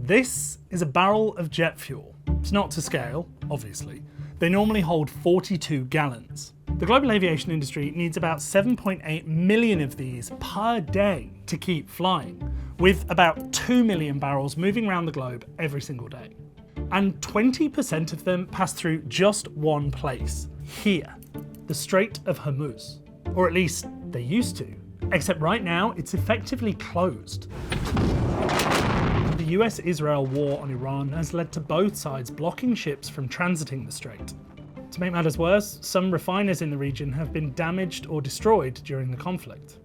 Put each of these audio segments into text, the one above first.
This is a barrel of jet fuel. It's not to scale, obviously. They normally hold 42 gallons. The global aviation industry needs about 7.8 million of these per day to keep flying, with about 2 million barrels moving around the globe every single day. And 20% of them pass through just one place, here, the Strait of Hormuz. Or at least they used to. Except right now, it's effectively closed. The US-Israel war on Iran has led to both sides blocking ships from transiting the strait. To make matters worse, some refiners in the region have been damaged or destroyed during the conflict.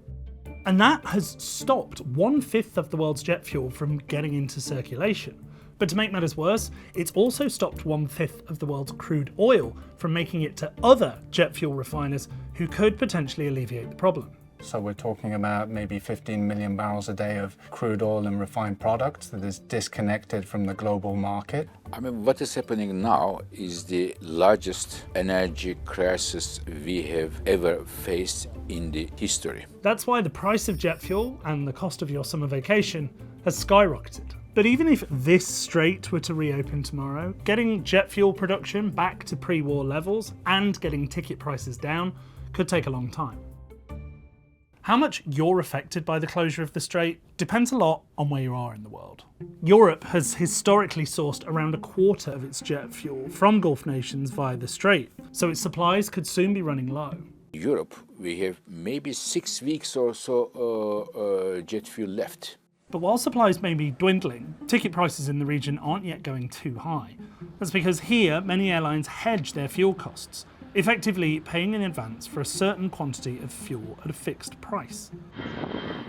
And that has stopped 1/5 of the world's jet fuel from getting into circulation. But to make matters worse, it's also stopped 1/5 of the world's crude oil from making it to other jet fuel refiners who could potentially alleviate the problem. So we're talking about maybe 15 million barrels a day of crude oil and refined products that is disconnected from the global market. I mean, what is happening now is the largest energy crisis we have ever faced in the history. That's why the price of jet fuel and the cost of your summer vacation has skyrocketed. But even if this strait were to reopen tomorrow, getting jet fuel production back to pre-war levels and getting ticket prices down could take a long time. How much you're affected by the closure of the strait depends a lot on where you are in the world. Europe has historically sourced around 1/4 of its jet fuel from Gulf nations via the strait, so its supplies could soon be running low. Europe, we have maybe 6 weeks or so jet fuel left. But while supplies may be dwindling, ticket prices in the region aren't yet going too high. That's because here, many airlines hedge their fuel costs, effectively paying in advance for a certain quantity of fuel at a fixed price.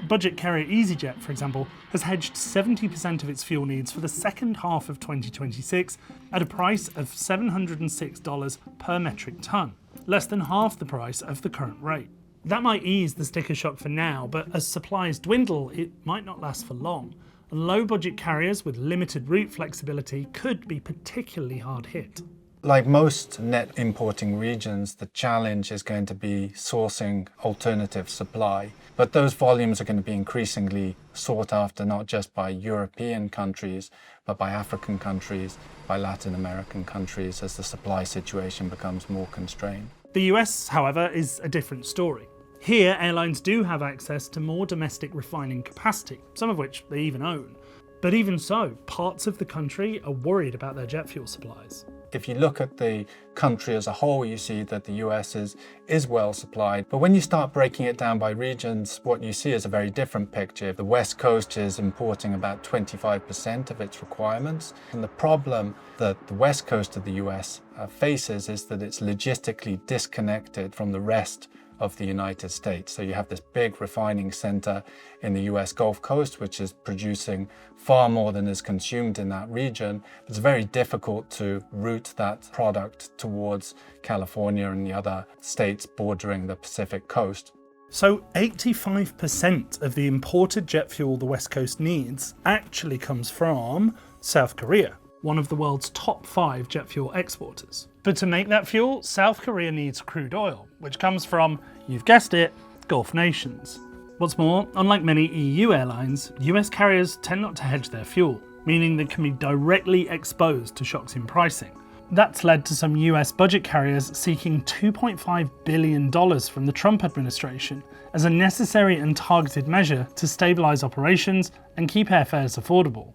Budget carrier EasyJet, for example, has hedged 70% of its fuel needs for the second half of 2026 at a price of $706 per metric ton, less than half the price of the current rate. That might ease the sticker shock for now, but as supplies dwindle, it might not last for long. And low-budget carriers with limited route flexibility could be particularly hard hit. Like most net importing regions, the challenge is going to be sourcing alternative supply. But those volumes are going to be increasingly sought after not just by European countries, but by African countries, by Latin American countries as the supply situation becomes more constrained. The US, however, is a different story. Here, airlines do have access to more domestic refining capacity, some of which they even own. But even so, parts of the country are worried about their jet fuel supplies. If you look at the country as a whole, you see that the US is well supplied. But when you start breaking it down by regions, what you see is a very different picture. The West Coast is importing about 25% of its requirements. And the problem that the West Coast of the US faces is that it's logistically disconnected from the rest of the United States. So you have this big refining center in the US Gulf Coast, which is producing far more than is consumed in that region. It's very difficult to route that product towards California and the other states bordering the Pacific coast. So 85% of the imported jet fuel the West Coast needs actually comes from South Korea, one of the world's top 5 jet fuel exporters. But to make that fuel, South Korea needs crude oil, which comes from, you've guessed it, Gulf nations. What's more, unlike many EU airlines, US carriers tend not to hedge their fuel, meaning they can be directly exposed to shocks in pricing. That's led to some US budget carriers seeking $2.5 billion from the Trump administration as a necessary and targeted measure to stabilise operations and keep airfares affordable.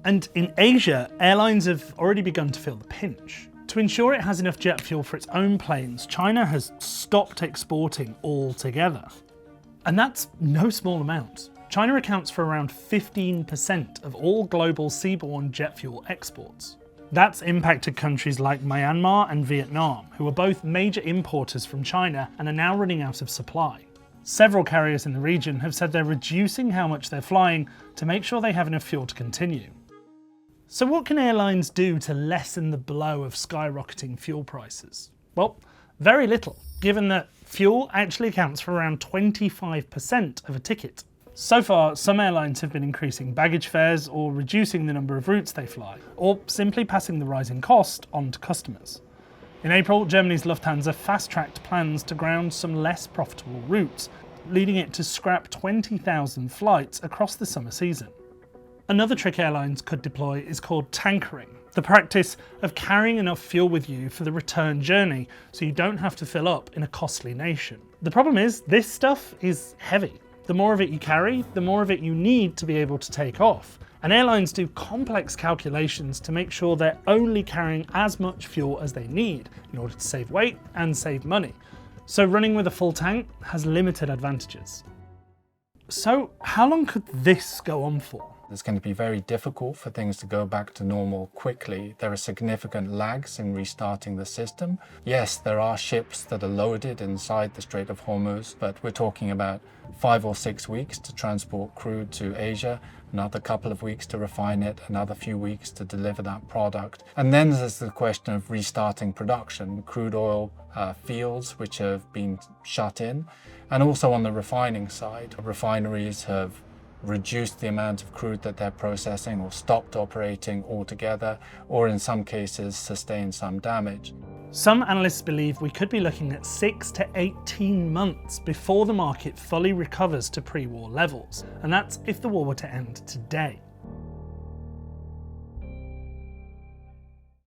And in Asia, airlines have already begun to feel the pinch. To ensure it has enough jet fuel for its own planes, China has stopped exporting altogether. And that's no small amount. China accounts for around 15% of all global seaborne jet fuel exports. That's impacted countries like Myanmar and Vietnam, who are both major importers from China and are now running out of supply. Several carriers in the region have said they're reducing how much they're flying to make sure they have enough fuel to continue. So what can airlines do to lessen the blow of skyrocketing fuel prices? Well, very little, given that fuel actually accounts for around 25% of a ticket. So far, some airlines have been increasing baggage fares or reducing the number of routes they fly, or simply passing the rising cost on to customers. In April, Germany's Lufthansa fast-tracked plans to ground some less profitable routes, leading it to scrap 20,000 flights across the summer season. Another trick airlines could deploy is called tankering, the practice of carrying enough fuel with you for the return journey so you don't have to fill up in a costly nation. The problem is, this stuff is heavy. The more of it you carry, the more of it you need to be able to take off. And airlines do complex calculations to make sure they're only carrying as much fuel as they need in order to save weight and save money. So running with a full tank has limited advantages. So how long could this go on for? It's going to be very difficult for things to go back to normal quickly. There are significant lags in restarting the system. Yes, there are ships that are loaded inside the Strait of Hormuz, but we're talking about 5 or 6 weeks to transport crude to Asia, another couple of weeks to refine it, another few weeks to deliver that product. And then there's the question of restarting production, crude oil fields which have been shut in, and also on the refining side. Refineries have reduced the amount of crude that they're processing or stopped operating altogether, or in some cases sustained some damage. Some analysts believe we could be looking at 6 to 18 months before the market fully recovers to pre-war levels, and that's if the war were to end today.